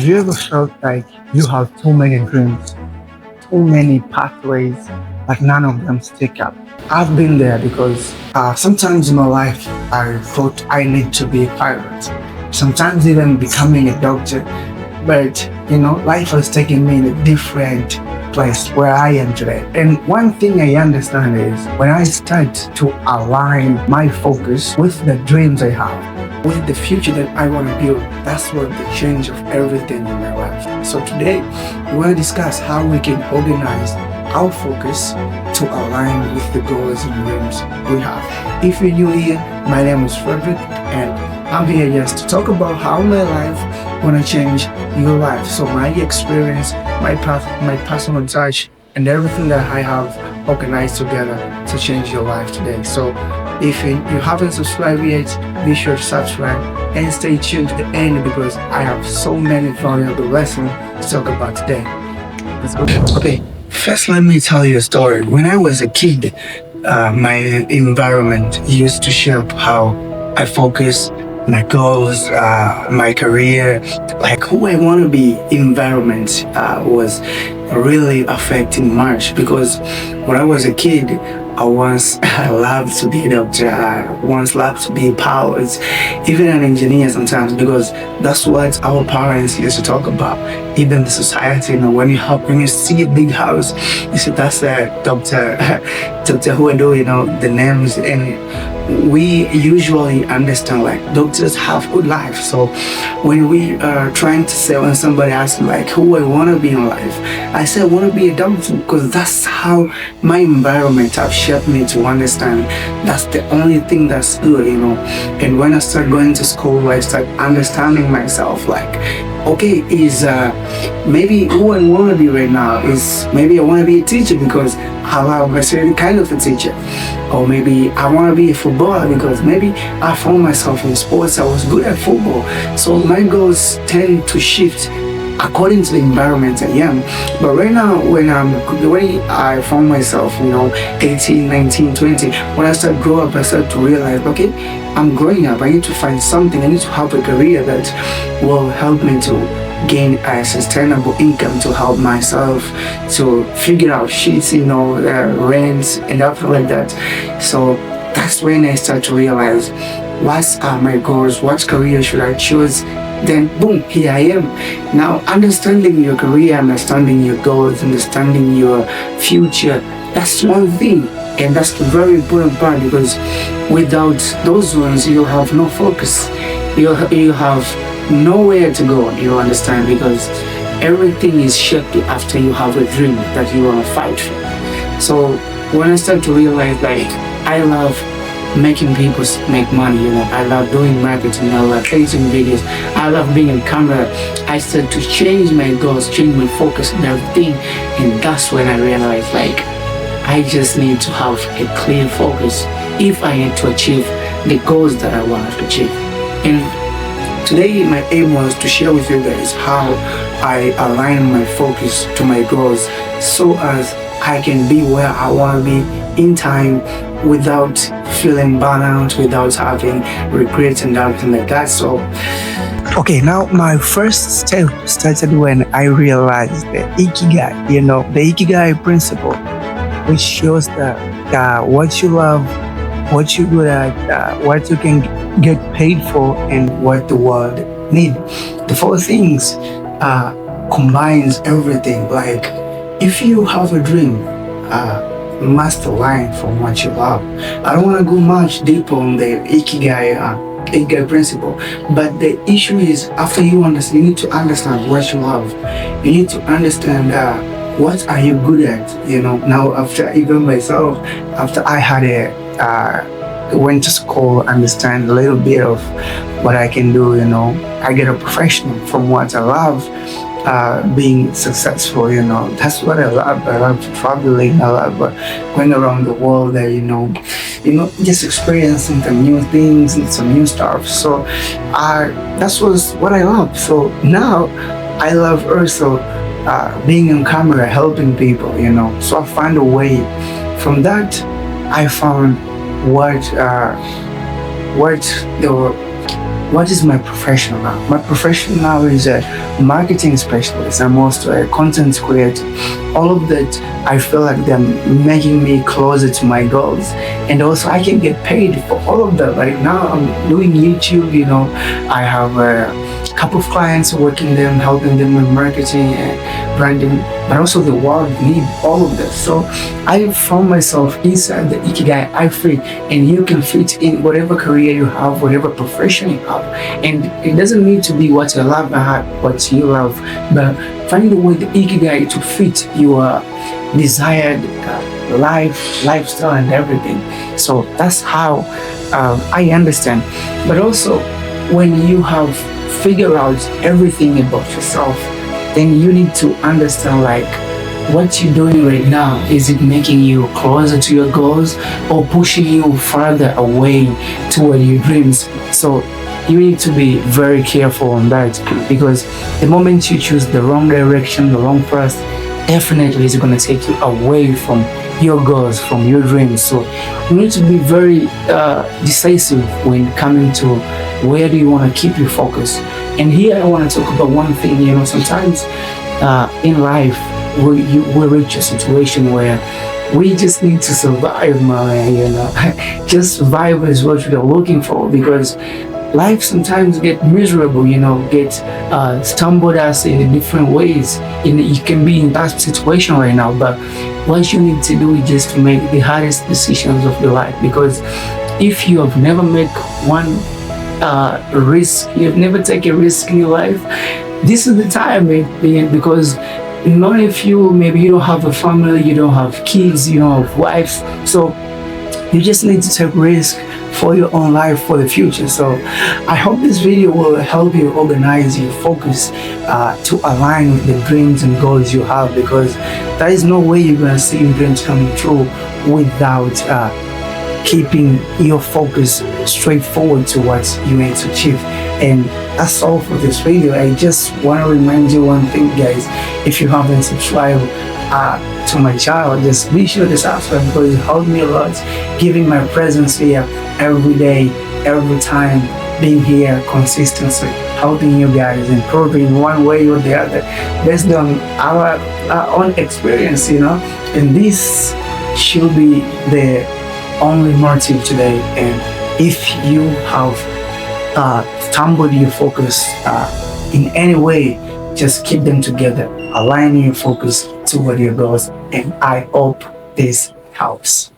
Have you ever felt like you have too many dreams, too many pathways, but none of them stick up? I've been there because sometimes in my life I thought I need to be a pilot, sometimes even becoming a doctor. But life has taken me in a different place where I am today. And one thing I understand is when I start to align my focus with the dreams I have, with the future that I want to build, that's what the change of everything in my life. So today we want to discuss how we can organize our focus to align with the goals and dreams we have. If you're new here, my name is Frederick and I'm here just to talk about how my life wanna change your life. So my experience, my path, my personal touch, and everything that I have organized together to change your life today. So if you haven't subscribed yet, be sure to subscribe and stay tuned to the end because I have so many valuable lessons to talk about today. Let's go. Okay, first let me tell you a story. When I was a kid, my environment used to shape how I focus my goals, my career, like who I want to be. Environment was really affecting much because when I was a kid, I once loved to be a doctor. I once loved to be a pilot, even an engineer sometimes because that's what our parents used to talk about. Even the society, when you see a big house, you see that's a doctor, Doctor who I do, the names and we usually understand like doctors have good life. So when we are trying to say, when somebody asks me like who I want to be in life, I say I want to be a doctor because that's how my environment have shaped me to understand that's the only thing that's good. And when I start going to school, I start understanding myself like, okay, is maybe who I want to be right now is maybe I want to be a teacher because I love a certain kind of a teacher, or maybe I want to be a footballer because maybe I found myself in sports. I was good at football, so my goals tend to shift according to the environment I am. But right now, when I found myself, 18, 19, 20, when I start growing up, I start to realize, okay, I'm growing up. I need to find something. I need to have a career that will help me to gain a sustainable income to help myself to figure out shit, rents and everything like that. So that's when I start to realize what are my goals, what career should I choose. Then boom, here I am. Now understanding your career, understanding your goals, understanding your future, that's one thing. And that's the very important part because without those ones, you have no focus. You have nowhere to go, you understand? Because everything is shaped after you have a dream that you want to fight for. So when I start to realize like I love making people make money, I love doing marketing, I love editing videos, I love being on camera, I start to change my goals, change my focus and everything. And that's when I realized like I just need to have a clear focus if I need to achieve the goals that I want to achieve. And today my aim was to share with you guys how I align my focus to my goals so as I can be where I want to be in time without feeling burnout, without having regrets and everything like that. So okay, now my first step started when I realized the Ikigai, the Ikigai principle, which shows that what you love, what you're good at, what you can get paid for, and what the world needs. The four things combines everything. Like if you have a dream, you must align from what you love. I don't want to go much deeper on the Ikigai principle, but the issue is after you understand, you need to understand what you love. You need to understand what are you good at. Now after even myself, after I had went to school, understand a little bit of what I can do. I get a professional from what I love. Being successful, that's what I love. I love traveling. I love going around the world there, just experiencing some new things and some new stuff. So that was what I love. So now I love also being on camera, helping people, So I find a way. From that, I found what the what is my profession now? My profession now is a marketing specialist. I'm also a content creator. All of that, I feel like they're making me closer to my goals. And also, I can get paid for all of that. Right now, I'm doing YouTube. I have a couple of clients working them, helping them with marketing and branding. But also, the world need all of this. So I found myself inside the Ikigai I fit, and you can fit in whatever career you have, whatever profession you have. And it doesn't need to be what you love or what you love, but find the way the Ikigai to fit your desired lifestyle and everything. So that's how I understand. But also, when you have figured out everything about yourself, then you need to understand like what you're doing right now. Is it making you closer to your goals or pushing you further away toward your dreams? So you need to be very careful on that, because the moment you choose the wrong direction, the wrong path, definitely it's going to take you away from your goals, from your dreams. So you need to be very decisive when coming to where do you want to keep your focus. And here I want to talk about one thing. Sometimes in life we reach a situation where we just need to survive, man. Just survive is what we're looking for, because life sometimes get miserable, get stumbled us in different ways. You can be in that situation right now, but what you need to do is just to make the hardest decisions of your life. Because if you have never made one risk, you've never taken a risk in your life, this is the time, because none of you, maybe you don't have a family, you don't have kids, you don't have wives, so you just need to take risk for your own life, for the future. So I hope this video will help you organize your focus to align with the dreams and goals you have, because there is no way you're going to see your dreams coming true without keeping your focus straightforward to what you need to achieve. And that's all for this video. I just want to remind you one thing, guys. If you haven't subscribed to my channel, just be sure to subscribe, because it helps me a lot, giving my presence here every day, every time, being here consistently, helping you guys, improving one way or the other based on our own experience, and this should be the only motive today. And if you have stumbled your focus in any way, just keep them together, align your focus toward your goals, and I hope this helps.